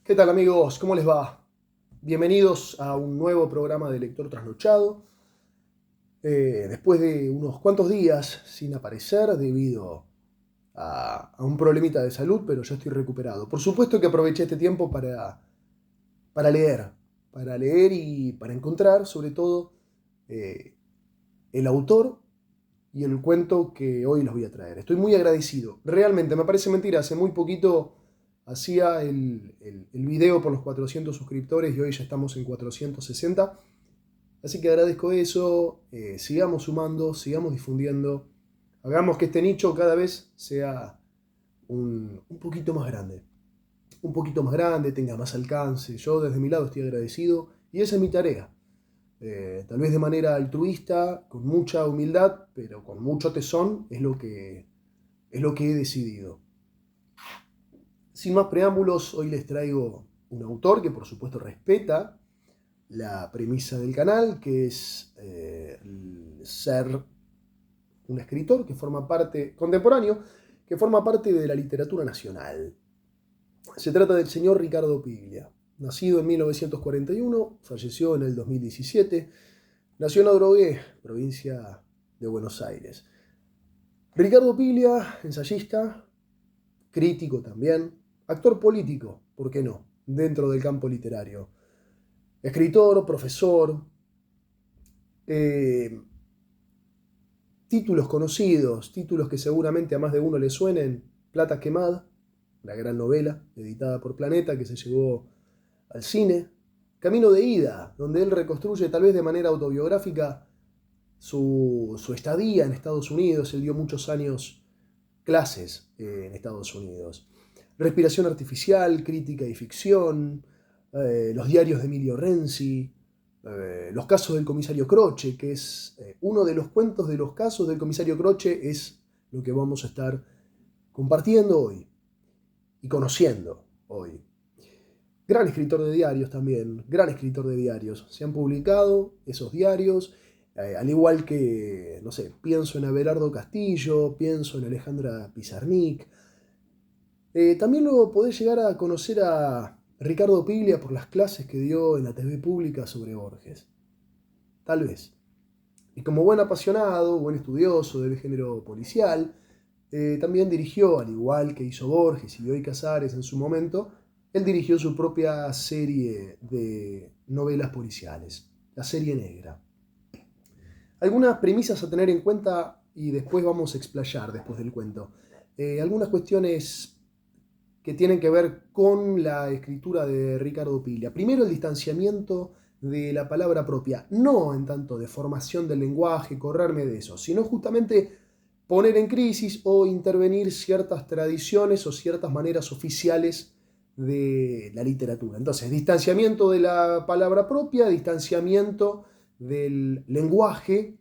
¿Qué tal amigos? ¿Cómo les va? Bienvenidos a un nuevo programa de Lector Trasnochado. Después de unos cuantos días sin aparecer debido a un problemita de salud, pero ya estoy recuperado. Por supuesto que aproveché este tiempo para leer, para leer y para encontrar sobre todo eh, el autor y el cuento que hoy los voy a traer. Estoy muy agradecido. Realmente, me parece mentira, hace muy poquito hacía el video por los 400 suscriptores y hoy ya estamos en 460. Así que agradezco eso, sigamos sumando, sigamos difundiendo, hagamos que este nicho cada vez sea un poquito más grande. Un poquito más grande, tenga más alcance. Yo desde mi lado estoy agradecido y esa es mi tarea. Tal vez de manera altruista, con mucha humildad, pero con mucho tesón, es lo que he decidido. Sin más preámbulos, hoy les traigo un autor que por supuesto respeta la premisa del canal, que es ser un escritor que forma parte, contemporáneo, que forma parte de la literatura nacional. Se trata del señor Ricardo Piglia, nacido en 1941, falleció en el 2017, nació en Adrogué, provincia de Buenos Aires. Ricardo Piglia, ensayista, crítico también, actor político, ¿por qué no?, dentro del campo literario. Escritor, profesor, eh, títulos conocidos, títulos que seguramente a más de uno le suenen: Plata Quemada, la gran novela editada por Planeta que se llevó al cine. Camino de Ida, donde él reconstruye tal vez de manera autobiográfica su estadía en Estados Unidos. Él dio muchos años clases en Estados Unidos. Respiración Artificial, Crítica y Ficción, Los diarios de Emilio Renzi, Los casos del comisario Croce, que es uno de los cuentos de los casos del comisario Croce, es lo que vamos a estar compartiendo hoy y conociendo hoy. Gran escritor de diarios también, gran escritor de diarios. Se han publicado esos diarios, al igual que, no sé, pienso en Abelardo Castillo, pienso en Alejandra Pizarnik. También lo podés llegar a conocer a Ricardo Piglia por las clases que dio en la TV pública sobre Borges. Tal vez. Y como buen apasionado, buen estudioso del género policial, también dirigió, al igual que hizo Borges y Bioy Casares en su momento, él dirigió su propia serie de novelas policiales, La Serie Negra. Algunas premisas a tener en cuenta y después vamos a explayar después del cuento. Algunas cuestiones que tienen que ver con la escritura de Ricardo Piglia. Primero, el distanciamiento de la palabra propia, no en tanto de formación del lenguaje, correrme de eso, sino justamente poner en crisis o intervenir ciertas tradiciones o ciertas maneras oficiales de la literatura. Entonces, distanciamiento de la palabra propia, distanciamiento del lenguaje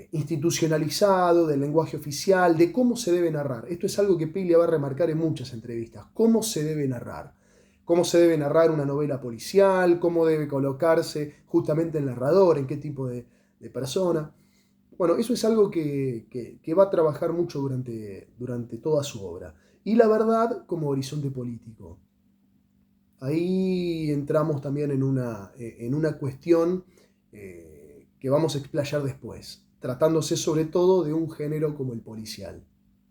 institucionalizado, del lenguaje oficial, de cómo se debe narrar. Esto es algo que Piglia va a remarcar en muchas entrevistas. ¿Cómo se debe narrar? ¿Cómo se debe narrar una novela policial? ¿Cómo debe colocarse justamente el narrador? ¿En qué tipo de persona? Bueno, eso es algo que va a trabajar mucho durante toda su obra. Y la verdad como horizonte político. Ahí entramos también en una cuestión que vamos a explayar después, tratándose sobre todo de un género como el policial,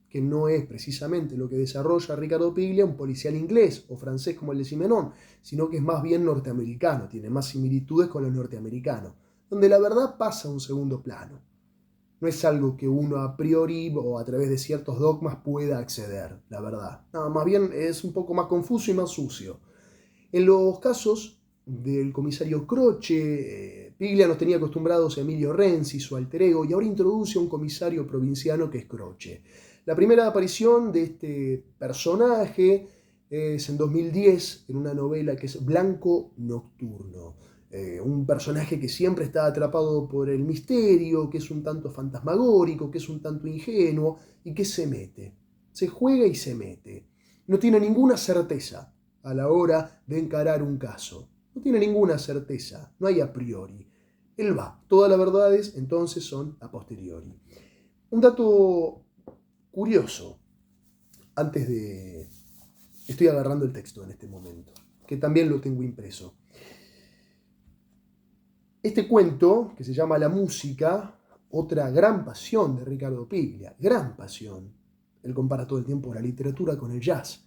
que no es precisamente lo que desarrolla Ricardo Piglia, un policial inglés o francés como el de Simenon, sino que es más bien norteamericano, tiene más similitudes con los norteamericanos, donde la verdad pasa a un segundo plano. No es algo que uno a priori o a través de ciertos dogmas pueda acceder, la verdad. No, más bien es un poco más confuso y más sucio. En los casos del comisario Croce, Piglia nos tenía acostumbrados a Emilio Renzi, su alter ego, y ahora introduce a un comisario provinciano que es Croce. La primera aparición de este personaje es en 2010 en una novela que es Blanco Nocturno. Un personaje que siempre está atrapado por el misterio, que es un tanto fantasmagórico, que es un tanto ingenuo y que se mete. Se juega y se mete. No tiene ninguna certeza a la hora de encarar un caso. No tiene ninguna certeza, no hay a priori. Él va. Todas las verdades entonces son a posteriori. Un dato curioso, antes de Estoy agarrando el texto en este momento, que también lo tengo impreso. Este cuento, que se llama La música, otra gran pasión de Ricardo Piglia, gran pasión. Él compara todo el tiempo la literatura con el jazz.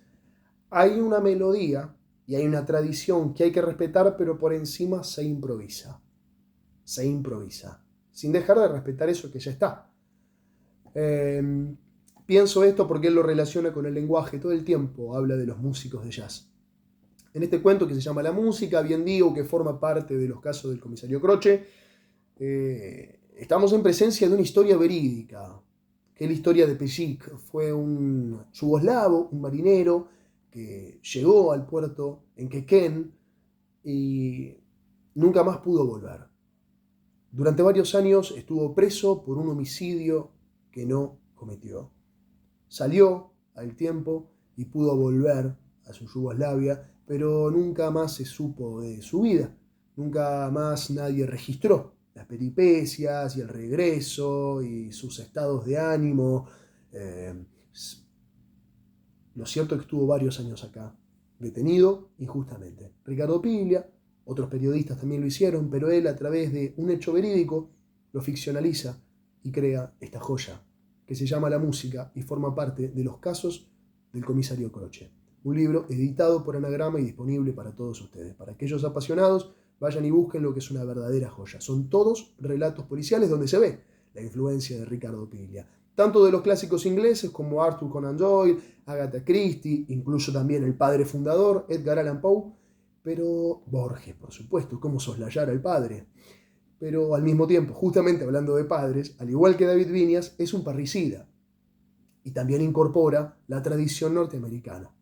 Hay una melodía y hay una tradición que hay que respetar, pero por encima se improvisa. Se improvisa, sin dejar de respetar eso que ya está. Pienso esto porque él lo relaciona con el lenguaje. Todo el tiempo habla de los músicos de jazz. En este cuento que se llama La música, bien digo que forma parte de los casos del comisario Croce, estamos en presencia de una historia verídica, que es la historia de Pellic. Fue un yugoslavo, un marinero, que llegó al puerto en Quequén y nunca más pudo volver. Durante varios años estuvo preso por un homicidio que no cometió. Salió al tiempo y pudo volver a su Yugoslavia, pero nunca más se supo de su vida. Nunca más nadie registró las peripecias y el regreso y sus estados de ánimo. Lo cierto es que estuvo varios años acá, detenido injustamente. Ricardo Piglia, otros periodistas también lo hicieron, pero él, a través de un hecho verídico, lo ficcionaliza y crea esta joya que se llama La música y forma parte de los casos del comisario Croce. Un libro editado por Anagrama y disponible para todos ustedes. Para aquellos apasionados, vayan y busquen lo que es una verdadera joya. Son todos relatos policiales donde se ve la influencia de Ricardo Piglia. Tanto de los clásicos ingleses como Arthur Conan Doyle, Agatha Christie, incluso también el padre fundador, Edgar Allan Poe, pero Borges, por supuesto, cómo soslayar al padre. Pero al mismo tiempo, justamente hablando de padres, al igual que David Viñas, es un parricida y también incorpora la tradición norteamericana.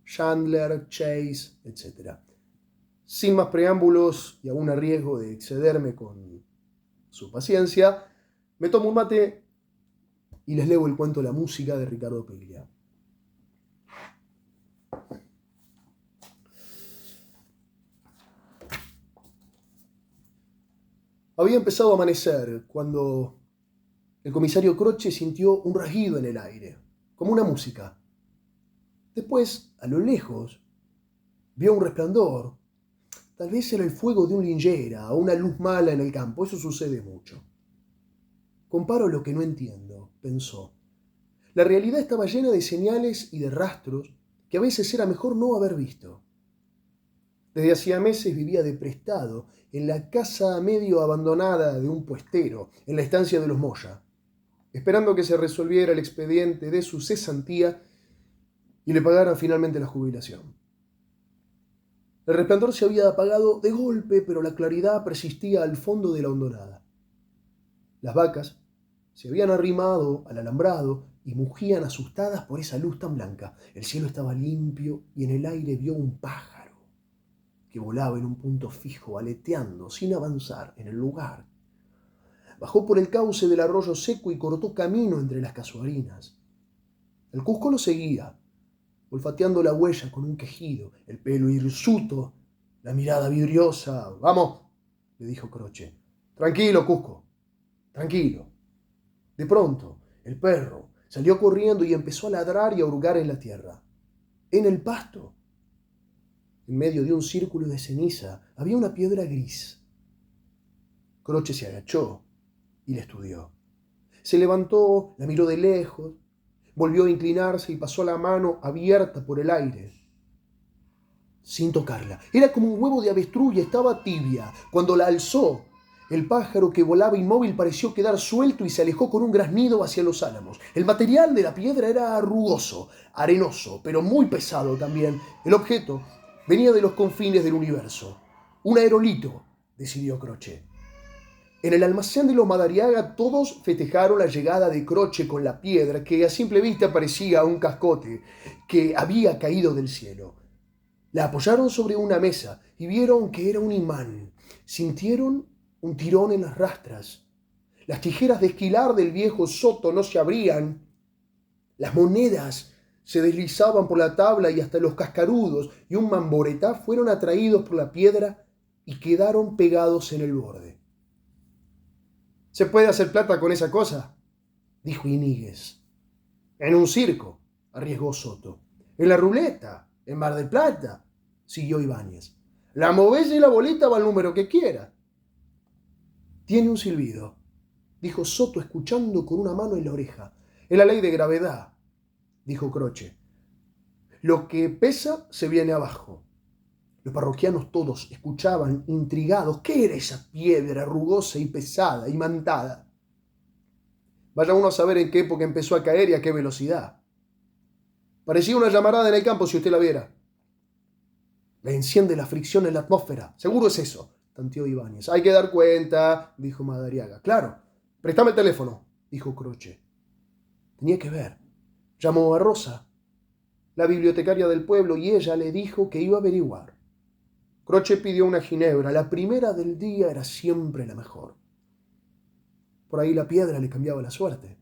Chandler, Chase, etc. Sin más preámbulos y aún a riesgo de excederme con su paciencia, me tomo un mate y les leo el cuento La música de Ricardo Piglia. Había empezado a amanecer cuando el comisario Croce sintió un rasguido en el aire, como una música. Después, a lo lejos, vio un resplandor. Tal vez era el fuego de un linchera o una luz mala en el campo. Eso sucede mucho. Comparo lo que no entiendo, pensó. La realidad estaba llena de señales y de rastros que a veces era mejor no haber visto. Desde hacía meses vivía de prestado en la casa medio abandonada de un puestero, en la estancia de los Moya, esperando que se resolviera el expediente de su cesantía y le pagaran finalmente la jubilación. El resplandor se había apagado de golpe, pero la claridad persistía al fondo de la hondonada. Las vacas se habían arrimado al alambrado y mugían asustadas por esa luz tan blanca. El cielo estaba limpio y en el aire vio un pájaro que volaba en un punto fijo, aleteando sin avanzar en el lugar. Bajó por el cauce del arroyo seco y cortó camino entre las casuarinas. El cusco lo seguía, olfateando la huella con un quejido, el pelo hirsuto, la mirada vidriosa. «Vamos», le dijo Croce. «Tranquilo, Cusco, tranquilo». De pronto, el perro salió corriendo y empezó a ladrar y a hurgar en la tierra. En el pasto, en medio de un círculo de ceniza, había una piedra gris. Croce se agachó y la estudió. Se levantó, la miró de lejos, volvió a inclinarse y pasó la mano abierta por el aire, sin tocarla. Era como un huevo de avestruz y estaba tibia. Cuando la alzó, el pájaro que volaba inmóvil pareció quedar suelto y se alejó con un graznido hacia los álamos. El material de la piedra era rugoso, arenoso, pero muy pesado también. El objeto venía de los confines del universo. Un aerolito, decidió Croce. En el almacén de los Madariaga todos festejaron la llegada de Croce con la piedra que a simple vista parecía un cascote que había caído del cielo. La apoyaron sobre una mesa y vieron que era un imán. Sintieron un tirón en las rastras. Las tijeras de esquilar del viejo Soto no se abrían. Las monedas se deslizaban por la tabla y hasta los cascarudos y un mamboretá fueron atraídos por la piedra y quedaron pegados en el borde. «¿Se puede hacer plata con esa cosa?», dijo Iníguez. «En un circo», arriesgó Soto. «En la ruleta», En Mar del Plata, siguió Ibáñez. La movés y la bolita va al número que quiera. Tiene un silbido, dijo Soto escuchando con una mano en la oreja. Es la ley de gravedad, dijo Croce. Lo que pesa se viene abajo. Los parroquianos todos escuchaban, intrigados. ¿Qué era esa piedra rugosa y pesada, imantada? Vaya uno a saber en qué época empezó a caer y a qué velocidad. Parecía una llamarada en el campo si usted la viera. Le enciende la fricción en la atmósfera. Seguro es eso, tanteó Ibáñez. Hay que dar cuenta, dijo Madariaga. Claro, préstame el teléfono, dijo Croce. Tenía que ver. Llamó a Rosa, la bibliotecaria del pueblo, y ella le dijo que iba a averiguar. Croce pidió una ginebra. La primera del día era siempre la mejor. Por ahí la piedra le cambiaba la suerte.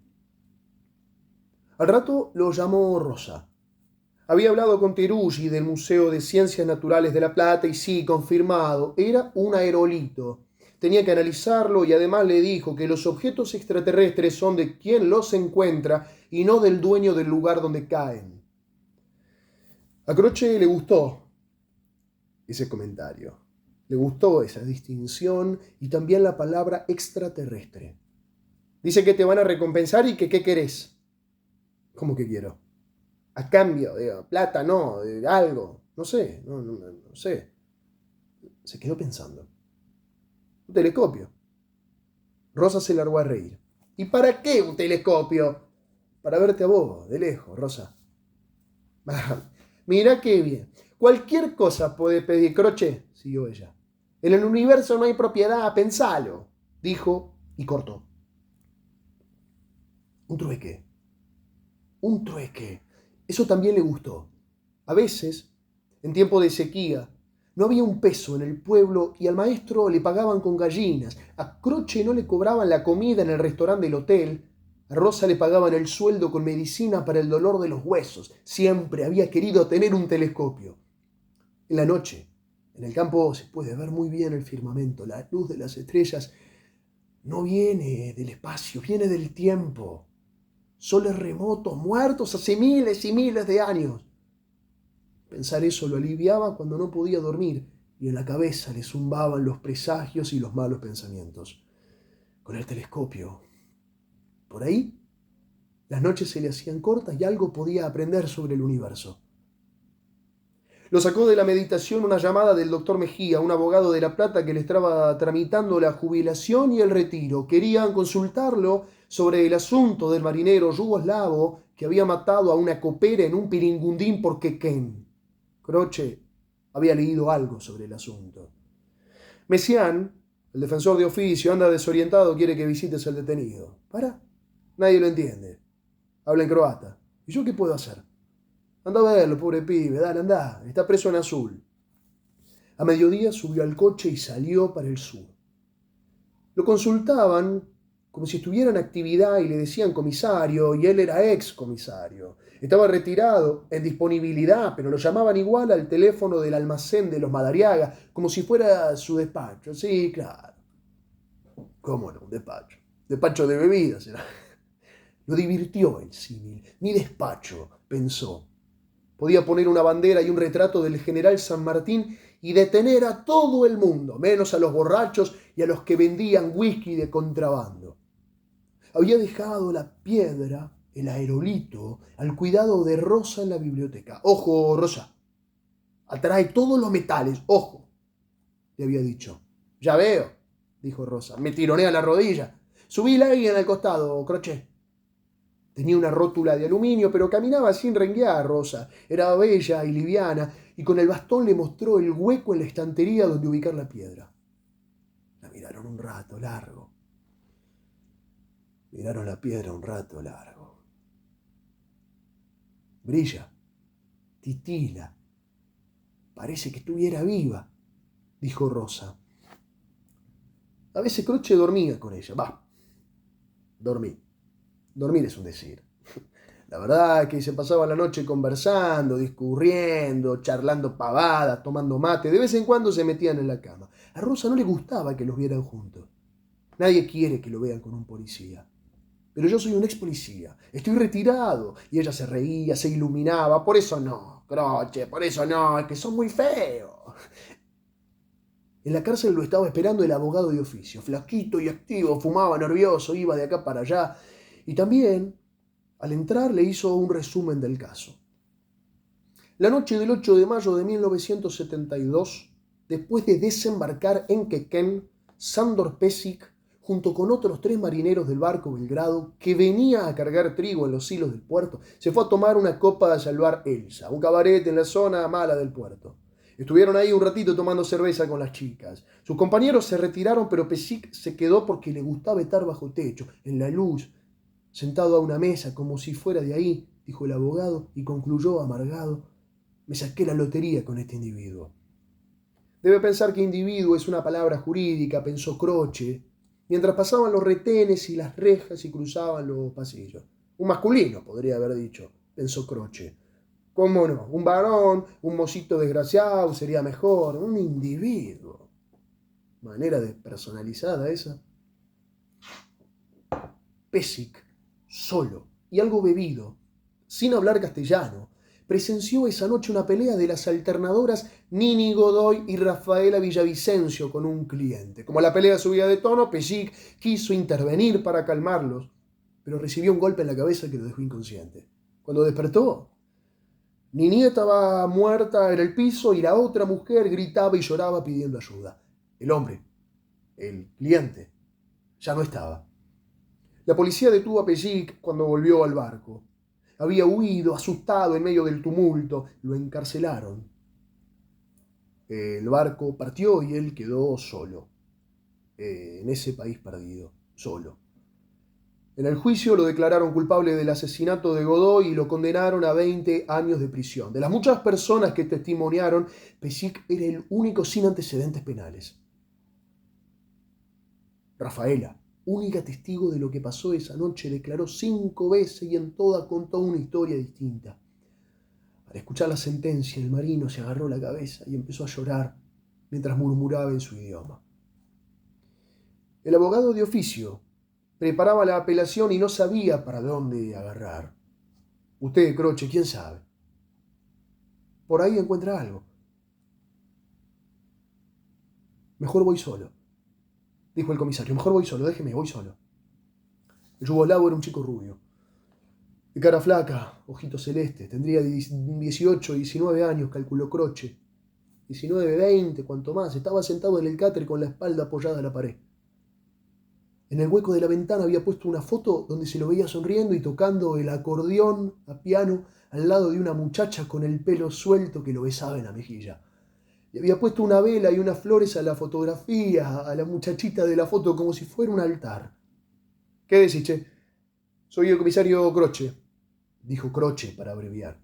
Al rato lo llamó Rosa. Había hablado con Teruggi del Museo de Ciencias Naturales de La Plata y sí, confirmado, era un aerolito. Tenía que analizarlo y además le dijo que los objetos extraterrestres son de quien los encuentra y no del dueño del lugar donde caen. A Croce le gustó ese comentario. Le gustó esa distinción y también la palabra extraterrestre. Dice que te van a recompensar y que ¿qué querés? ¿Cómo que quiero? A cambio, digo, plata, no, de algo. No sé, no sé. Se quedó pensando. Un telescopio. Rosa se largó a reír. ¿Y para qué un telescopio? Para verte a vos, de lejos, Rosa. Mira qué bien. Cualquier cosa puede pedir, Croce, siguió ella. En el universo no hay propiedad, pensalo, dijo y cortó. Un trueque. Un trueque. Eso también le gustó. A veces, en tiempo de sequía, no había un peso en el pueblo y al maestro le pagaban con gallinas. A Croce no le cobraban la comida en el restaurante del hotel. A Rosa le pagaban el sueldo con medicina para el dolor de los huesos. Siempre había querido tener un telescopio. En la noche, en el campo se puede ver muy bien el firmamento. La luz de las estrellas no viene del espacio, viene del tiempo. Soles remotos, muertos hace miles y miles de años. Pensar eso lo aliviaba cuando no podía dormir y en la cabeza le zumbaban los presagios y los malos pensamientos. Con el telescopio, por ahí, las noches se le hacían cortas y algo podía aprender sobre el universo. Lo sacó de la meditación una llamada del doctor Mejía, un abogado de La Plata que le estaba tramitando la jubilación y el retiro. Querían consultarlo sobre el asunto del marinero yugoslavo que había matado a una copera en un piringundín por Quequén. Croce había leído algo sobre el asunto. Messiaen, el defensor de oficio, anda desorientado, quiere que visites al detenido. ¿Para? Nadie lo entiende. Habla en croata. ¿Y yo qué puedo hacer? Anda a verlo, pobre pibe, dale, anda. Está preso en Azul. A mediodía subió al coche y salió para el sur. Lo consultaban como si estuviera en actividad y le decían comisario, y él era ex comisario. Estaba retirado, en disponibilidad, pero lo llamaban igual al teléfono del almacén de los Madariaga, como si fuera su despacho. Sí, claro. ¿Cómo no? Un despacho. Despacho de bebidas era. Lo divirtió el símil. Mi despacho, pensó. Podía poner una bandera y un retrato del general San Martín y detener a todo el mundo, menos a los borrachos y a los que vendían whisky de contrabando. Había dejado la piedra, el aerolito, al cuidado de Rosa en la biblioteca. «Ojo, Rosa, atrae todos los metales, ojo», le había dicho. «Ya veo», dijo Rosa, «me tironea la rodilla. Subíla ahí en el costado, Croce». Tenía una rótula de aluminio, pero caminaba sin renguear, Rosa. Era bella y liviana, y con el bastón le mostró el hueco en la estantería donde ubicar la piedra. La miraron un rato largo. Miraron la piedra un rato largo. Brilla, titila. Parece que estuviera viva, dijo Rosa. A veces Croce dormía con ella. Dormí. Dormir es un decir. La verdad es que se pasaba la noche conversando, discurriendo, charlando pavadas, tomando mate. De vez en cuando se metían en la cama. A Rosa no le gustaba que los vieran juntos. Nadie quiere que lo vean con un policía. Pero yo soy un ex policía. Estoy retirado. Y ella se reía, se iluminaba. Por eso no. Croce, por eso no, es que son muy feos. En la cárcel lo estaba esperando el abogado de oficio, flaquito y activo, fumaba nervioso, iba de acá para allá. Y también, al entrar, le hizo un resumen del caso. La noche del 8 de mayo de 1972, después de desembarcar en Quequén, Sándor Pešić, junto con otros 3 marineros del barco Belgrado, que venía a cargar trigo en los hilos del puerto, se fue a tomar una copa al bar Elsa, un cabaret en la zona mala del puerto. Estuvieron ahí un ratito tomando cerveza con las chicas. Sus compañeros se retiraron, pero Pešić se quedó porque le gustaba estar bajo techo, en la luz, sentado a una mesa, como si fuera de ahí, dijo el abogado, y concluyó amargado: me saqué la lotería con este individuo. Debe pensar que individuo es una palabra jurídica, pensó Croce, mientras pasaban los retenes y las rejas y cruzaban los pasillos. Un masculino, podría haber dicho, pensó Croce. ¿Cómo no? Un varón, un mocito desgraciado sería mejor. Un individuo. Manera de personalizada esa. Pešić, solo y algo bebido, sin hablar castellano, presenció esa noche una pelea de las alternadoras Nini Godoy y Rafaela Villavicencio con un cliente. Como la pelea subía de tono, Pešić quiso intervenir para calmarlos, pero recibió un golpe en la cabeza que lo dejó inconsciente. Cuando despertó, Nini estaba muerta en el piso y la otra mujer gritaba y lloraba pidiendo ayuda. El hombre, el cliente, ya no estaba. La policía detuvo a Pešić cuando volvió al barco. Había huido, asustado, en medio del tumulto. Lo encarcelaron. El barco partió y él quedó solo. En ese país perdido, solo. En el juicio lo declararon culpable del asesinato de Godoy y lo condenaron a 20 años de prisión. De las muchas personas que testimoniaron, Pešić era el único sin antecedentes penales. Rafaela, única testigo de lo que pasó esa noche, declaró 5 veces y en todas contó una historia distinta. Al escuchar la sentencia, el marino se agarró la cabeza y empezó a llorar mientras murmuraba en su idioma. El abogado de oficio preparaba la apelación y no sabía para dónde agarrar. Usted, Croce, ¿quién sabe? Por ahí encuentra algo. Mejor voy solo, dijo el comisario. Mejor voy solo, déjeme, voy solo. El yugoslavo era un chico rubio, de cara flaca, ojitos celestes. Tendría 18, 19 años, calculó Croce. 19, 20, cuanto más. Estaba sentado en el cáter con la espalda apoyada a la pared. En el hueco de la ventana había puesto una foto donde se lo veía sonriendo y tocando el acordeón a piano al lado de una muchacha con el pelo suelto que lo besaba en la mejilla. Le había puesto una vela y unas flores a la fotografía, a la muchachita de la foto, como si fuera un altar. ¿Qué decís, che? Soy el comisario Croce, dijo Croce para abreviar.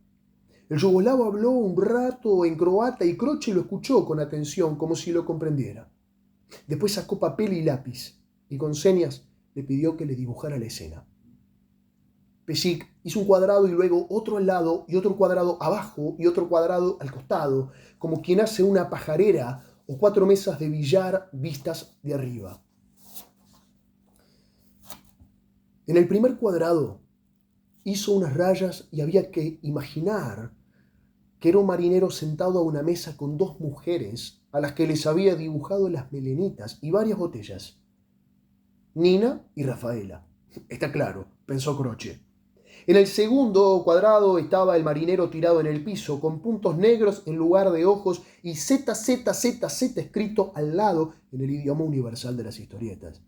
El yugoslavo habló un rato en croata y Croce lo escuchó con atención, como si lo comprendiera. Después sacó papel y lápiz y con señas le pidió que le dibujara la escena. Pešić hizo un cuadrado y luego otro al lado y otro cuadrado abajo y otro cuadrado al costado, como quien hace una pajarera o 4 mesas de billar vistas de arriba. En el primer cuadrado hizo unas rayas y había que imaginar que era un marinero sentado a una mesa con 2 mujeres a las que les había dibujado las melenitas y varias botellas. Nina y Rafaela. Está claro, pensó Croce. En el segundo cuadrado estaba el marinero tirado en el piso, con puntos negros en lugar de ojos y ZZZZ escrito al lado en el idioma universal de las historietas.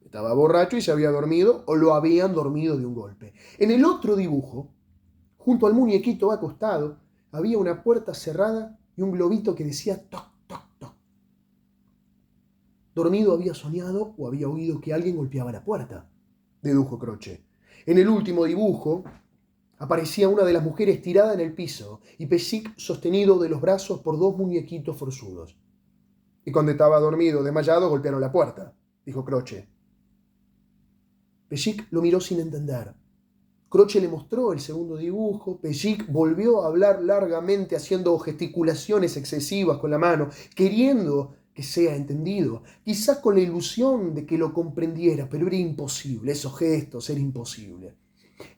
Estaba borracho y se había dormido o lo habían dormido de un golpe. En el otro dibujo, junto al muñequito acostado, había una puerta cerrada y un globito que decía toc, toc, toc. Dormido había soñado o había oído que alguien golpeaba la puerta, dedujo Croce. En el último dibujo aparecía una de las mujeres tirada en el piso y Pešić sostenido de los brazos por 2 muñequitos forzudos. Y cuando estaba dormido, desmayado, golpearon la puerta, dijo Croce. Pešić lo miró sin entender. Croce le mostró el segundo dibujo. Pešić volvió a hablar largamente, haciendo gesticulaciones excesivas con la mano, queriendo que sea entendido, quizás con la ilusión de que lo comprendiera, pero era imposible, esos gestos, era imposible.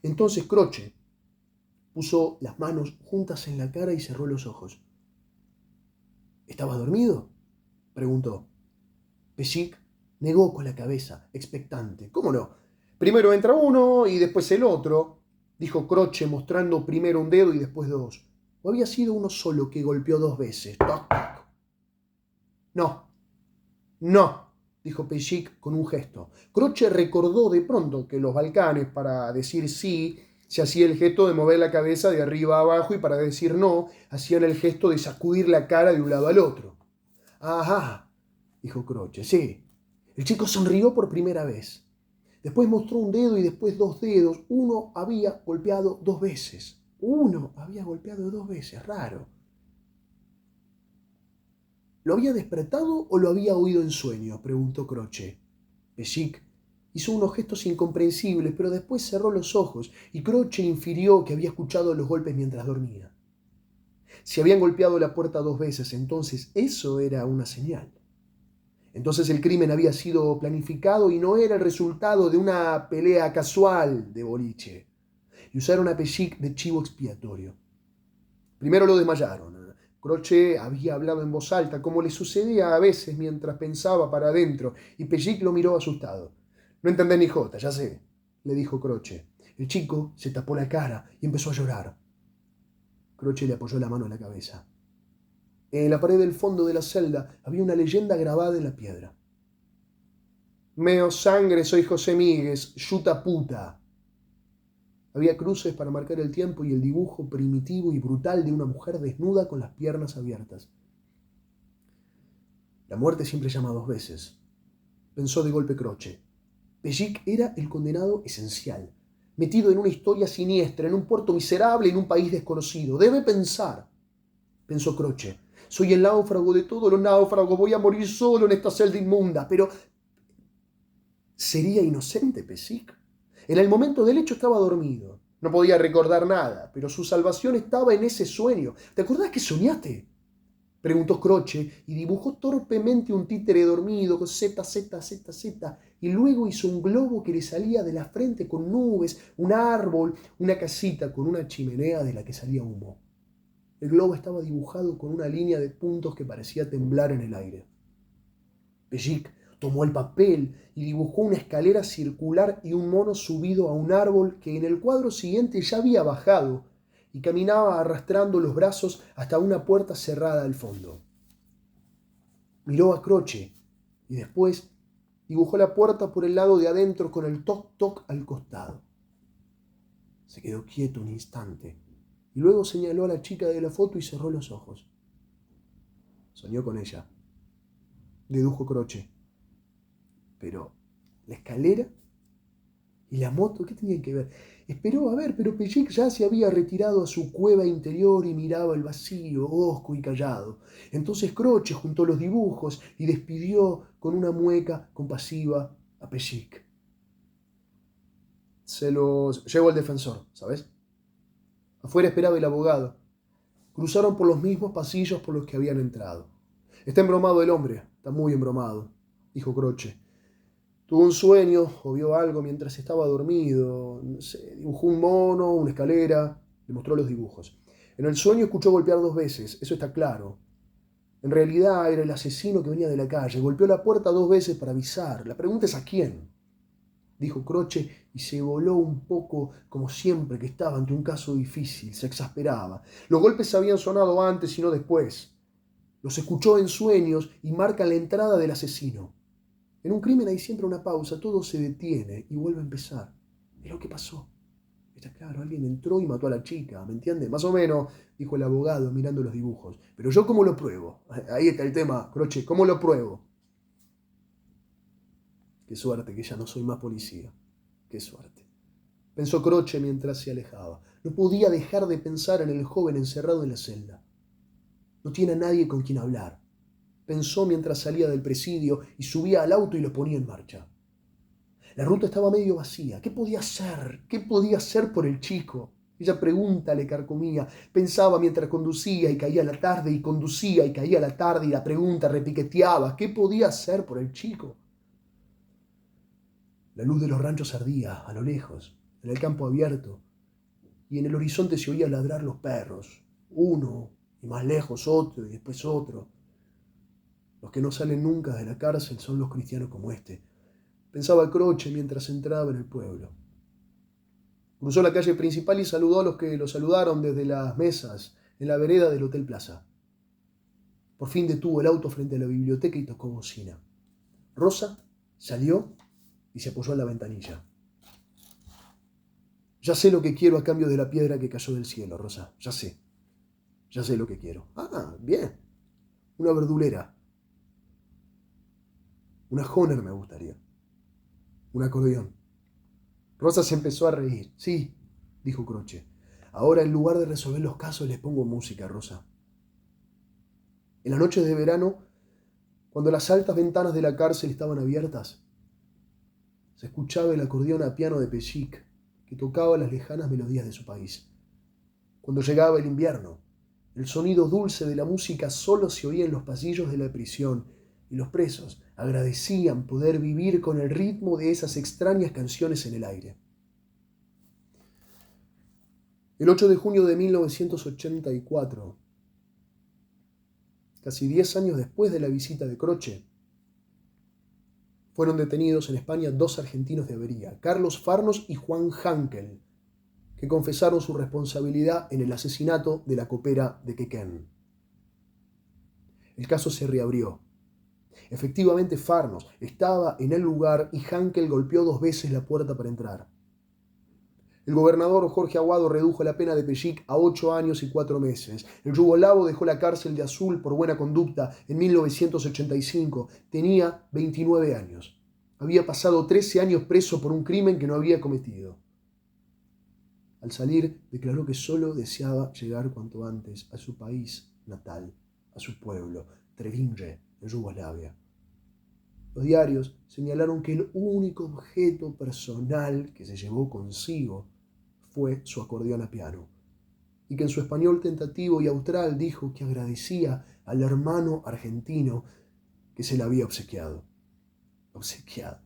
Entonces Croce Puso las manos juntas en la cara y cerró los ojos. ¿Estaba dormido?, preguntó. Pesik negó con la cabeza, expectante. ¿Cómo no? Primero entra uno y después el otro, dijo Croce mostrando primero un dedo y después dos. ¿O había sido uno solo que golpeó 2 veces? Toc, toc. No, dijo Pesik con un gesto. Croce recordó de pronto que en los Balcanes, para decir sí, se hacía el gesto de mover la cabeza de arriba a abajo y para decir no, hacían el gesto de sacudir la cara de un lado al otro. Ajá, dijo Croce, sí. El chico sonrió por primera vez. Después mostró un dedo y después 2 dedos. Uno había golpeado 2 veces. Raro. ¿Lo había despertado o lo había oído en sueños?, preguntó Croce. Pesik hizo unos gestos incomprensibles, pero después cerró los ojos y Croce infirió que había escuchado los golpes mientras dormía. Si habían golpeado la puerta 2 veces, entonces eso era una señal. Entonces el crimen había sido planificado y no era el resultado de una pelea casual de boliche. Y usaron a Pesik de chivo expiatorio. Primero lo desmayaron. Croce había hablado en voz alta, como le sucedía a veces mientras pensaba para adentro, y Pesik lo miró asustado. No entendés ni jota, ya sé, le dijo Croce. El chico se tapó la cara y empezó a llorar. Croce le apoyó la mano en la cabeza. En la pared del fondo de la celda había una leyenda grabada en la piedra. Meo sangre soy José Míguez, yuta puta. Había cruces para marcar el tiempo y el dibujo primitivo y brutal de una mujer desnuda con las piernas abiertas. La muerte siempre llama 2 veces, pensó de golpe Croce. Pesik era el condenado esencial, metido en una historia siniestra, en un puerto miserable, en un país desconocido. Debe pensar, pensó Croce. Soy el náufrago de todos los náufragos, voy a morir solo en esta celda inmunda. Pero ¿sería inocente Pesik? En el momento del hecho estaba dormido. No podía recordar nada, pero su salvación estaba en ese sueño. ¿Te acordás que soñaste?, preguntó Croce y dibujó torpemente un títere dormido con Z, Z, Z, Z, y luego hizo un globo que le salía de la frente con nubes, un árbol, una casita con una chimenea de la que salía humo. El globo estaba dibujado con una línea de puntos que parecía temblar en el aire. Pesik tomó el papel y dibujó una escalera circular y un mono subido a un árbol que en el cuadro siguiente ya había bajado y caminaba arrastrando los brazos hasta una puerta cerrada al fondo. Miró a Croce y después dibujó la puerta por el lado de adentro con el toc-toc al costado. Se quedó quieto un instante y luego señaló a la chica de la foto y cerró los ojos. Soñó con ella, dedujo Croce. Pero la escalera y la moto, ¿qué tenían que ver? Esperó a ver, pero Pesik ya se había retirado a su cueva interior y miraba el vacío, hosco y callado. Entonces Croce juntó los dibujos y despidió con una mueca compasiva a Pesik. Se los llevó el defensor, ¿sabes? Afuera esperaba el abogado. Cruzaron por los mismos pasillos por los que habían entrado. Está embromado el hombre, está muy embromado, dijo Croce. Tuvo un sueño o vio algo mientras estaba dormido. No sé, dibujó un mono, una escalera. Le mostró los dibujos. En el sueño escuchó golpear 2 veces, eso está claro. En realidad era el asesino que venía de la calle. Golpeó la puerta 2 veces para avisar. La pregunta es ¿a quién?, dijo Croce y se voló un poco como siempre que estaba ante un caso difícil. Se exasperaba. Los golpes habían sonado antes y no después. Los escuchó en sueños y marcan la entrada del asesino. En un crimen hay siempre una pausa, todo se detiene y vuelve a empezar. Es lo que pasó. Está claro, alguien entró y mató a la chica, ¿me entiendes? Más o menos, dijo el abogado mirando los dibujos. Pero yo, ¿cómo lo pruebo? Ahí está el tema, Croce, ¿cómo lo pruebo? Qué suerte que ya no soy más policía. Qué suerte. Pensó Croce mientras se alejaba. No podía dejar de pensar en el joven encerrado en la celda. No tiene a nadie con quien hablar. Pensó mientras salía del presidio y subía al auto y lo ponía en marcha. La ruta estaba medio vacía. ¿Qué podía hacer? ¿Qué podía hacer por el chico? Esa pregunta le carcomía. Pensaba mientras conducía y caía la tarde y conducía y caía la tarde y la pregunta repiqueteaba. ¿Qué podía hacer por el chico? La luz de los ranchos ardía a lo lejos, en el campo abierto, y en el horizonte se oía ladrar los perros, uno, y más lejos otro, y después otro. Los que no salen nunca de la cárcel son los cristianos como este, pensaba Croce mientras entraba en el pueblo. Cruzó la calle principal y saludó a los que lo saludaron desde las mesas en la vereda del Hotel Plaza. Por fin detuvo el auto frente a la biblioteca y tocó bocina. Rosa salió y se apoyó en la ventanilla. Ya sé lo que quiero a cambio de la piedra que cayó del cielo, Rosa. Ya sé. Ya sé lo que quiero. Ah, bien. Una verdulera. Una Honer me gustaría. Un acordeón. Rosa se empezó a reír. Sí, dijo Croce. Ahora en lugar de resolver los casos les pongo música, Rosa. En las noches de verano, cuando las altas ventanas de la cárcel estaban abiertas, se escuchaba el acordeón a piano de Peschic, que tocaba las lejanas melodías de su país. Cuando llegaba el invierno, el sonido dulce de la música solo se oía en los pasillos de la prisión, y los presos agradecían poder vivir con el ritmo de esas extrañas canciones en el aire. El 8 de junio de 1984, casi 10 años después de la visita de Croce, fueron detenidos en España 2 argentinos de avería, Carlos Farnos y Juan Hankel, que confesaron su responsabilidad en el asesinato de la copera de Quequén. El caso se reabrió. Efectivamente, Farnos estaba en el lugar y Hankel golpeó 2 veces la puerta para entrar. El gobernador Jorge Aguado redujo la pena de Peschic a 8 años y 4 meses. El yugoslavo dejó la cárcel de Azul por buena conducta en 1985. Tenía 29 años. Había pasado 13 años preso por un crimen que no había cometido. Al salir, declaró que solo deseaba llegar cuanto antes a su país natal, a su pueblo, Trebinje, en Yugoslavia. Los diarios señalaron que el único objeto personal que se llevó consigo fue su acordeón a piano, y que en su español tentativo y austral dijo que agradecía al hermano argentino que se le había obsequiado. Obsequiado.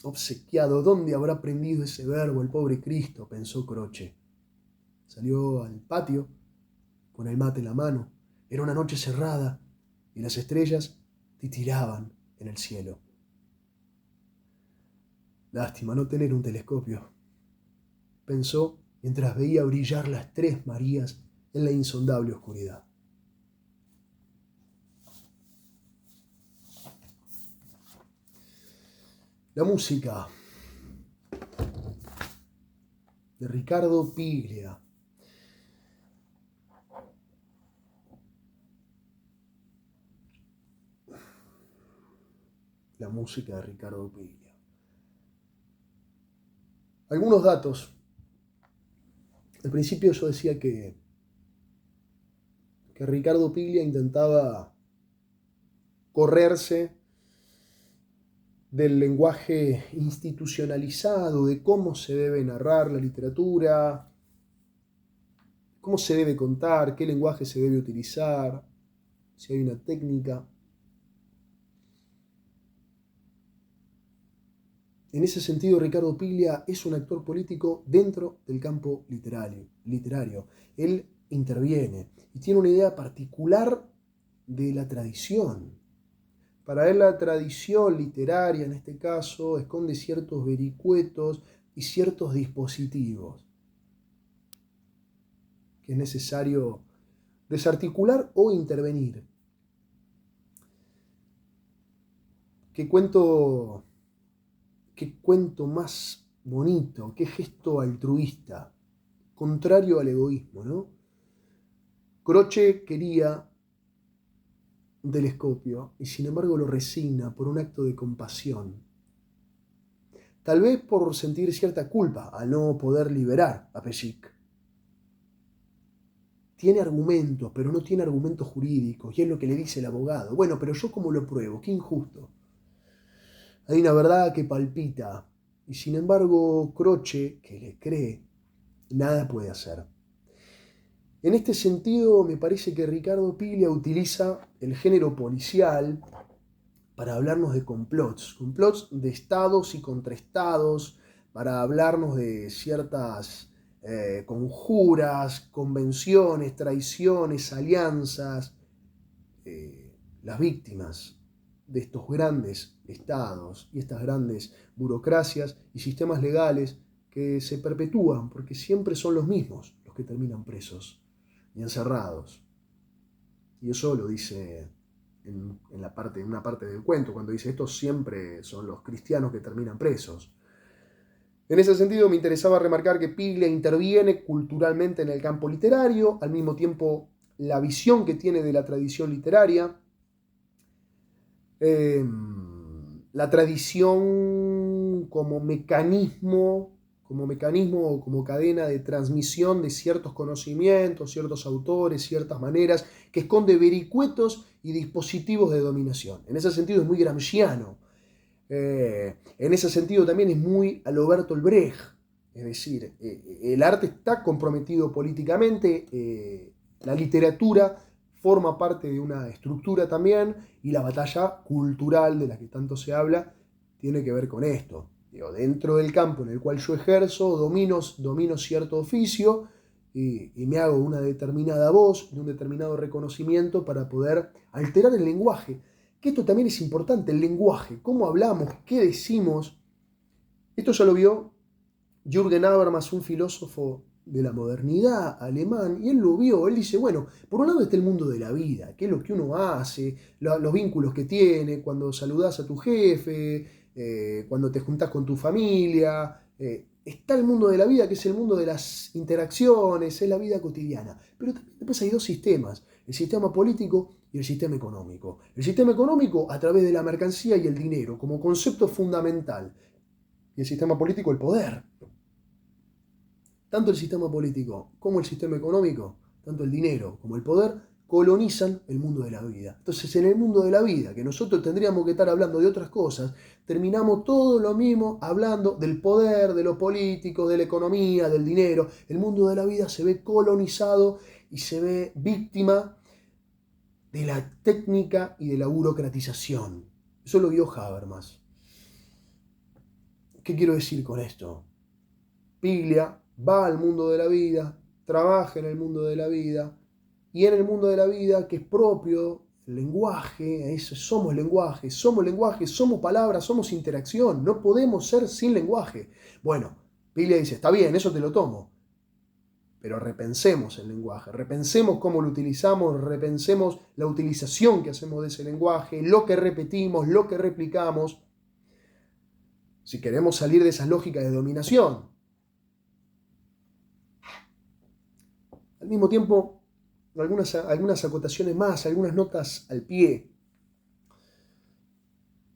Obsequiado. ¿Dónde habrá aprendido ese verbo el pobre Cristo?, pensó Croce. Salió al patio con el mate en la mano. Era una noche cerrada y las estrellas titilaban en el cielo. Lástima no tener un telescopio, pensó mientras veía brillar las 3 Marías en la insondable oscuridad. La música de Ricardo Piglia. La música de Ricardo Piglia. Algunos datos. Al principio yo decía que Ricardo Piglia intentaba correrse del lenguaje institucionalizado, de cómo se debe narrar la literatura, cómo se debe contar, qué lenguaje se debe utilizar, si hay una técnica. En ese sentido, Ricardo Piglia es un actor político dentro del campo literario. Él interviene y tiene una idea particular de la tradición. Para él la tradición literaria, en este caso, esconde ciertos vericuetos y ciertos dispositivos que es necesario desarticular o intervenir. Qué cuento más bonito, qué gesto altruista, contrario al egoísmo, ¿no? Croce quería un telescopio y sin embargo lo resigna por un acto de compasión. Tal vez por sentir cierta culpa al no poder liberar a Peschic. Tiene argumentos, pero no tiene argumentos jurídicos, y es lo que le dice el abogado. Bueno, pero yo ¿cómo lo pruebo? Qué injusto. Hay una verdad que palpita, y sin embargo Croce, que le cree, nada puede hacer. En este sentido, me parece que Ricardo Piglia utiliza el género policial para hablarnos de complots de estados y contraestados, para hablarnos de ciertas conjuras, convenciones, traiciones, alianzas, las víctimas de estos grandes estados y estas grandes burocracias y sistemas legales que se perpetúan porque siempre son los mismos los que terminan presos y encerrados. Y eso lo dice en una parte del cuento, cuando dice estos siempre son los cristianos que terminan presos. En ese sentido me interesaba remarcar que Piglia interviene culturalmente en el campo literario, al mismo tiempo la visión que tiene de la tradición literaria, la tradición como mecanismo o como cadena de transmisión de ciertos conocimientos, ciertos autores, ciertas maneras, que esconde vericuetos y dispositivos de dominación. En ese sentido es muy gramsciano. En ese sentido también es muy a lo Bertolt Brecht. Es decir, el arte está comprometido políticamente, la literatura forma parte de una estructura también, y la batalla cultural de la que tanto se habla tiene que ver con esto. Dentro del campo en el cual yo ejerzo, domino cierto oficio y me hago una determinada voz, de un determinado reconocimiento para poder alterar el lenguaje. Que esto también es importante, el lenguaje, cómo hablamos, qué decimos. Esto ya lo vio Jürgen Habermas, un filósofo de la modernidad alemán, y él lo vio, él dice, bueno, por un lado está el mundo de la vida, qué es lo que uno hace, los vínculos que tiene, cuando saludás a tu jefe, cuando te juntás con tu familia, está el mundo de la vida, que es el mundo de las interacciones, es la vida cotidiana. Pero también después hay dos sistemas, el sistema político y el sistema económico. El sistema económico a través de la mercancía y el dinero, como concepto fundamental, y el sistema político el poder. Tanto el sistema político como el sistema económico, tanto el dinero como el poder, colonizan el mundo de la vida. Entonces, en el mundo de la vida, que nosotros tendríamos que estar hablando de otras cosas, terminamos todo lo mismo hablando del poder, de lo político, de la economía, del dinero. El mundo de la vida se ve colonizado y se ve víctima de la técnica y de la burocratización. Eso lo vio Habermas. ¿Qué quiero decir con esto? Piglia va al mundo de la vida, trabaja en el mundo de la vida, y en el mundo de la vida que es propio, el lenguaje, somos lenguaje, somos palabras, somos interacción, no podemos ser sin lenguaje. Bueno, Piglia dice, está bien, eso te lo tomo, pero repensemos el lenguaje, repensemos cómo lo utilizamos, repensemos la utilización que hacemos de ese lenguaje, lo que repetimos, lo que replicamos, si queremos salir de esas lógicas de dominación. Al mismo tiempo, algunas acotaciones más, algunas notas al pie.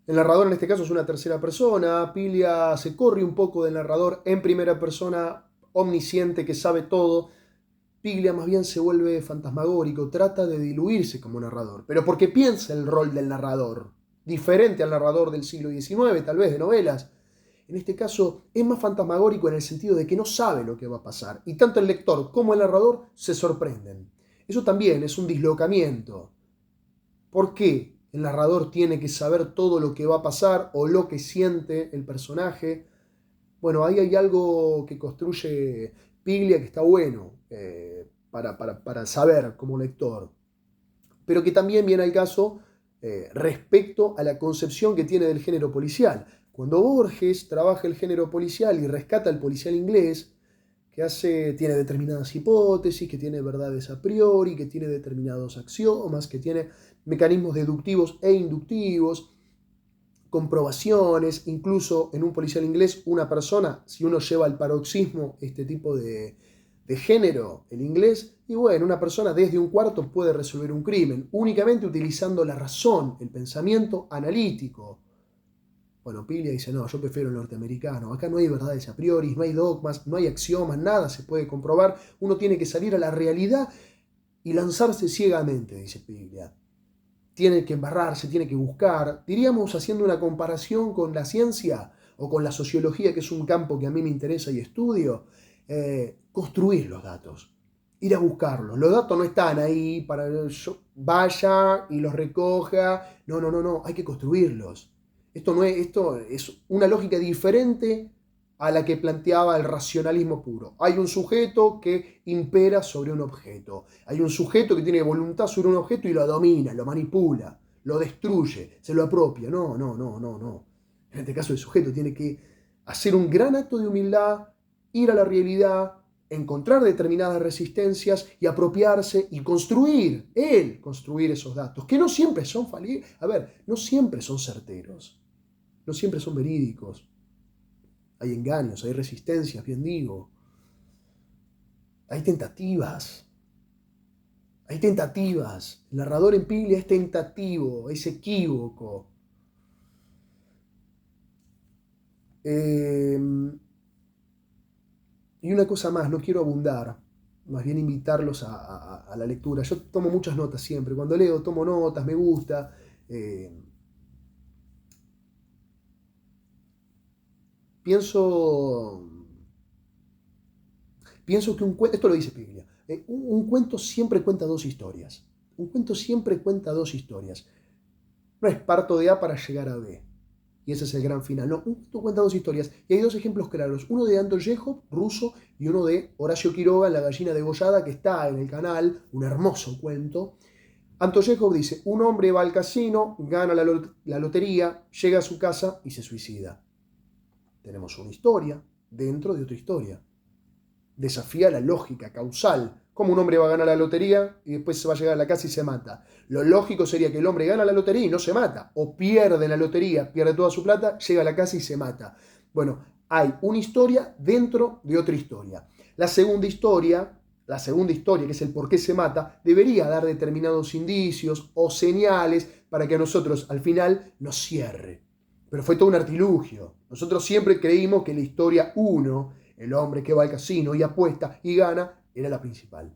El narrador en este caso es una tercera persona. Piglia se corre un poco del narrador en primera persona, omnisciente, que sabe todo. Piglia más bien se vuelve fantasmagórico, trata de diluirse como narrador, pero porque piensa el rol del narrador, diferente al narrador del siglo XIX, tal vez de novelas. En este caso es más fantasmagórico en el sentido de que no sabe lo que va a pasar, y tanto el lector como el narrador se sorprenden. Eso también es un dislocamiento. ¿Por qué el narrador tiene que saber todo lo que va a pasar o lo que siente el personaje? Bueno, ahí hay algo que construye Piglia que está bueno para saber como lector, pero que también viene al caso respecto a la concepción que tiene del género policial. Cuando Borges trabaja el género policial y rescata al policial inglés, tiene determinadas hipótesis, que tiene verdades a priori, que tiene determinados axiomas, que tiene mecanismos deductivos e inductivos, comprobaciones, incluso en un policial inglés, una persona, si uno lleva al paroxismo este tipo de género, el inglés, y bueno, una persona desde un cuarto puede resolver un crimen, únicamente utilizando la razón, el pensamiento analítico. Bueno, Piglia dice, no, yo prefiero el norteamericano, acá no hay verdades a priori, no hay dogmas, no hay axiomas, nada se puede comprobar, uno tiene que salir a la realidad y lanzarse ciegamente, dice Piglia. Tiene que embarrarse, tiene que buscar, diríamos haciendo una comparación con la ciencia o con la sociología, que es un campo que a mí me interesa y estudio, construir los datos, ir a buscarlos. Los datos no están ahí para que yo vaya y los recoja, no, hay que construirlos. Esto es una lógica diferente a la que planteaba el racionalismo puro. Hay un sujeto que impera sobre un objeto. Hay un sujeto que tiene voluntad sobre un objeto y lo domina, lo manipula, lo destruye, se lo apropia. No, no, no, no, no. En este caso el sujeto tiene que hacer un gran acto de humildad, ir a la realidad, encontrar determinadas resistencias y apropiarse y construir esos datos, que no siempre son falibles. A ver, no siempre son certeros, no siempre son verídicos. Hay engaños, hay resistencias, bien digo. Hay tentativas. Hay tentativas. El narrador en Piglia es tentativo, es equívoco. Y una cosa más, no quiero abundar, más bien invitarlos a la lectura. Yo tomo muchas notas siempre. Cuando leo, tomo notas, me gusta. Pienso que un cuento, esto lo dice Piglia, un cuento siempre cuenta dos historias. Un cuento siempre cuenta dos historias. No es parto de A para llegar a B. Y ese es el gran final. No, un cuento cuenta dos historias. Y hay dos ejemplos claros. Uno de Anton Chekhov, ruso, y uno de Horacio Quiroga, La gallina degollada, que está en el canal. Un hermoso cuento. Anton Chekhov dice, un hombre va al casino, gana la lotería, llega a su casa y se suicida. Tenemos una historia dentro de otra historia. Desafía la lógica causal. ¿Cómo un hombre va a ganar la lotería y después se va a llegar a la casa y se mata? Lo lógico sería que el hombre gana la lotería y no se mata. O pierde la lotería, pierde toda su plata, llega a la casa y se mata. Bueno, hay una historia dentro de otra historia. La segunda historia, que es el por qué se mata, debería dar determinados indicios o señales para que a nosotros al final nos cierre. Pero fue todo un artilugio. Nosotros siempre creímos que la historia 1, el hombre que va al casino y apuesta y gana, era la principal.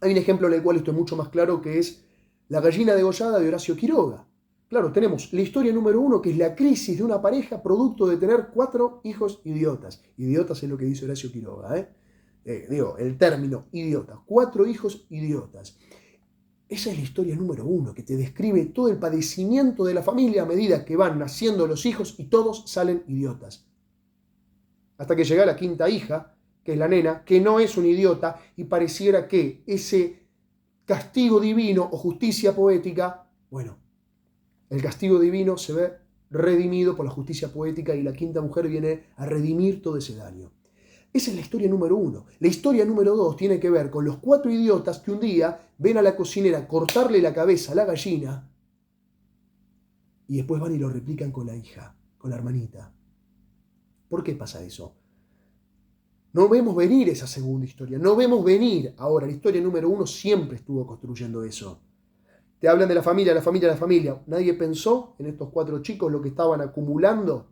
Hay un ejemplo en el cual esto es mucho más claro, que es La gallina degollada de Horacio Quiroga. Claro, tenemos la historia número 1, que es la crisis de una pareja producto de tener 4 hijos idiotas. Idiotas es lo que dice Horacio Quiroga, el término idiota. 4 hijos idiotas. Esa es la historia número 1, que te describe todo el padecimiento de la familia a medida que van naciendo los hijos y todos salen idiotas. Hasta que llega la quinta hija, que es la nena, que no es un idiota, y pareciera que ese castigo divino o justicia poética, bueno, el castigo divino se ve redimido por la justicia poética y la quinta mujer viene a redimir todo ese daño. Esa es la historia número 1. La historia número 2 tiene que ver con los 4 idiotas que un día ven a la cocinera cortarle la cabeza a la gallina y después van y lo replican con la hija, con la hermanita. ¿Por qué pasa eso? No vemos venir esa segunda historia, no vemos venir ahora. La historia número 1 siempre estuvo construyendo eso. Te hablan de la familia, la familia, la familia. Nadie pensó en estos 4 chicos lo que estaban acumulando.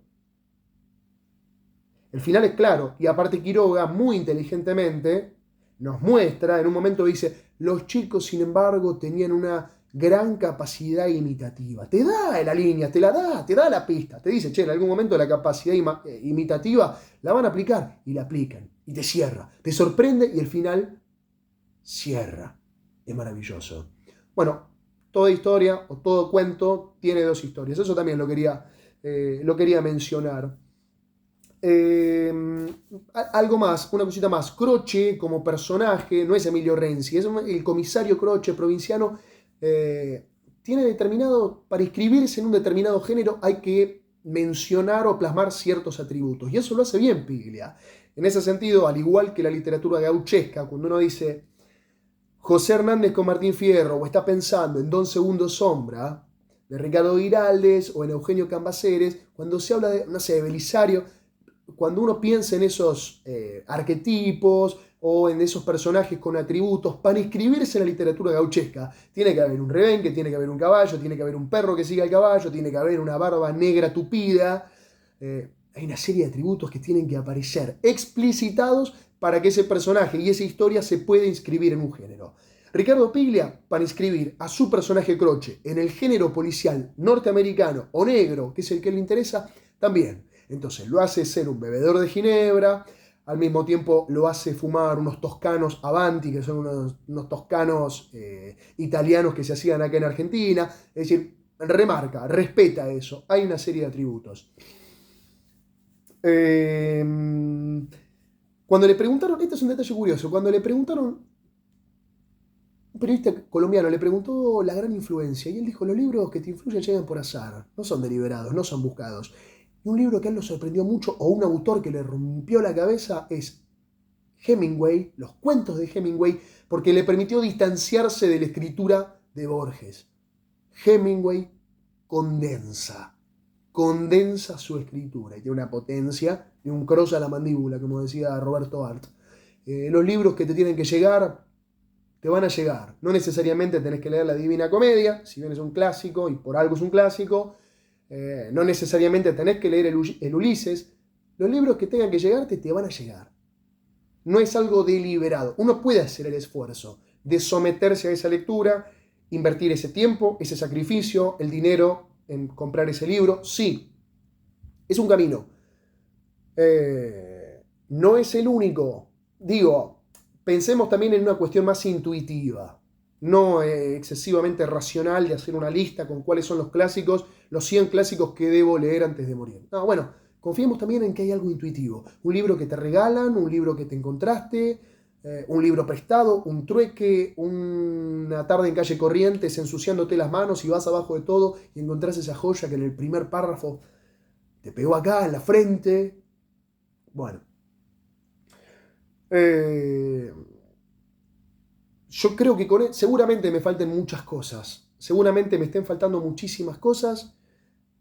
El final es claro, y aparte Quiroga, muy inteligentemente, nos muestra, en un momento dice, los chicos, sin embargo, tenían una gran capacidad imitativa. Te da la línea, te da la pista. Te dice, en algún momento la capacidad imitativa la van a aplicar, y la aplican, y te cierra. Te sorprende, y el final cierra. Es maravilloso. Bueno, toda historia, o todo cuento, tiene 2 historias. Eso también lo quería mencionar. Algo más, una cosita más. Croce como personaje no es Emilio Renzi, es el comisario Croce provinciano. Tiene determinado, para inscribirse en un determinado género hay que mencionar o plasmar ciertos atributos, y eso lo hace bien Piglia. En ese sentido, al igual que la literatura gauchesca, cuando uno dice José Hernández con Martín Fierro, o está pensando en Don Segundo Sombra de Ricardo Giraldes o en Eugenio Cambaceres, cuando se habla de Belisario, cuando uno piensa en esos arquetipos o en esos personajes con atributos, para inscribirse en la literatura gauchesca, tiene que haber un rebenque, tiene que haber un caballo, tiene que haber un perro que siga al caballo, tiene que haber una barba negra tupida. Hay una serie de atributos que tienen que aparecer explicitados para que ese personaje y esa historia se pueda inscribir en un género. Ricardo Piglia, para inscribir a su personaje Croce en el género policial norteamericano o negro, que es el que le interesa, también. Entonces lo hace ser un bebedor de ginebra, al mismo tiempo lo hace fumar unos toscanos Avanti, que son unos toscanos italianos que se hacían acá en Argentina. Es decir, respeta eso. Hay una serie de atributos. Cuando le preguntaron, este es un detalle curioso, cuando le preguntaron, un periodista colombiano le preguntó la gran influencia, y él dijo, los libros que te influyen llegan por azar, no son deliberados, no son buscados. Y un libro que a él lo sorprendió mucho, o un autor que le rompió la cabeza, es Hemingway, los cuentos de Hemingway, porque le permitió distanciarse de la escritura de Borges. Hemingway condensa su escritura y tiene una potencia y un cross a la mandíbula, como decía Roberto Art. Los libros que te tienen que llegar, te van a llegar. No necesariamente tenés que leer la Divina Comedia, si bien es un clásico y por algo es un clásico. No necesariamente tenés que leer el Ulises. Los libros que tengan que llegarte te van a llegar. No es algo deliberado. Uno puede hacer el esfuerzo de someterse a esa lectura, invertir ese tiempo, ese sacrificio, el dinero en comprar ese libro. Sí, es un camino. No es el único. Digo, pensemos también en una cuestión más intuitiva, no excesivamente racional de hacer una lista con cuáles son los clásicos, los 100 clásicos que debo leer antes de morir. No, bueno, confiemos también en que hay algo intuitivo. Un libro que te regalan, un libro que te encontraste, un libro prestado, un trueque, una tarde en calle Corrientes ensuciándote las manos y vas abajo de todo y encontrás esa joya que en el primer párrafo te pegó acá en la frente. Bueno. Yo creo que seguramente me falten muchas cosas. Seguramente me estén faltando muchísimas cosas.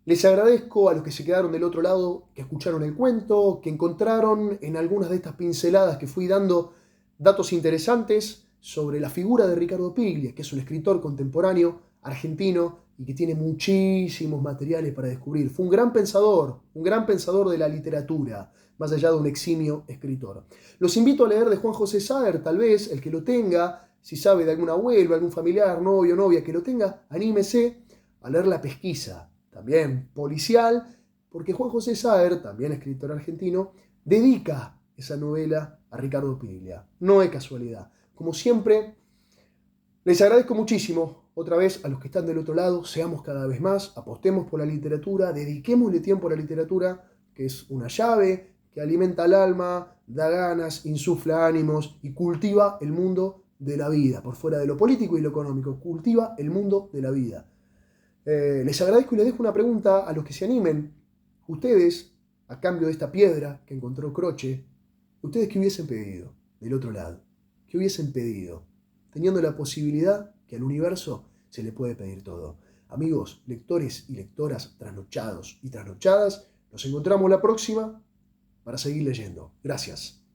Les agradezco a los que se quedaron del otro lado, que escucharon el cuento, que encontraron en algunas de estas pinceladas que fui dando datos interesantes sobre la figura de Ricardo Piglia, que es un escritor contemporáneo argentino y que tiene muchísimos materiales para descubrir. Fue un gran pensador de la literatura, más allá de un eximio escritor. Los invito a leer de Juan José Saer, tal vez, el que lo tenga, si sabe de algún abuelo, algún familiar, novio, novia que lo tenga, anímese a leer La Pesquisa, también policial, porque Juan José Saer, también escritor argentino, dedica esa novela a Ricardo Piglia. No es casualidad. Como siempre, les agradezco muchísimo, otra vez, a los que están del otro lado, seamos cada vez más, apostemos por la literatura, dediquémosle tiempo a la literatura, que es una llave que alimenta el alma, da ganas, insufla ánimos y cultiva el mundo de la vida, por fuera de lo político y lo económico, cultiva el mundo de la vida. Les agradezco y les dejo una pregunta a los que se animen. Ustedes, a cambio de esta piedra que encontró Croce, ¿ustedes qué hubiesen pedido del otro lado? ¿Qué hubiesen pedido? Teniendo la posibilidad que al universo se le puede pedir todo. Amigos, lectores y lectoras trasnochados y trasnochadas, nos encontramos la próxima para seguir leyendo. Gracias.